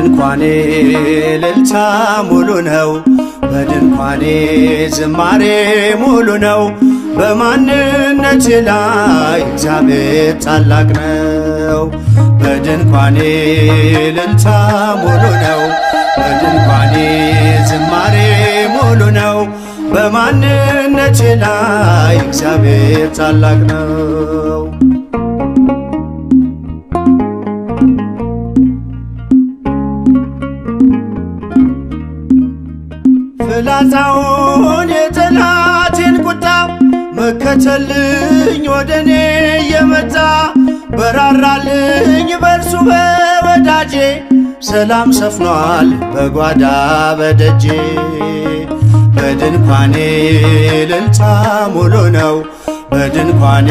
በድንኳኔ እልልታ ሙሉ ነው። በድንኳኔ ዝማሬ ሙሉ ነው። በማንነቴ ላይ እግዚአብሔር ታላቅ ነው። በድንኳኔ እልልታ ሙሉ ነው። በድንኳኔ ዝማሬ ሙሉ ነው። በማንነቴ ላይ እግዚአብሔር ታላቅ ነው። ፍላጻውን የጠላቴን ቁጣ መከተልኝ ወደኔ የመጣ በራራልኝ በርሱ በወዳጄ ሰላም ሰፍኗል በጓዳ በደጄ። በድንኳኔ እልልታ ሙሉ ነው። በድንኳኔ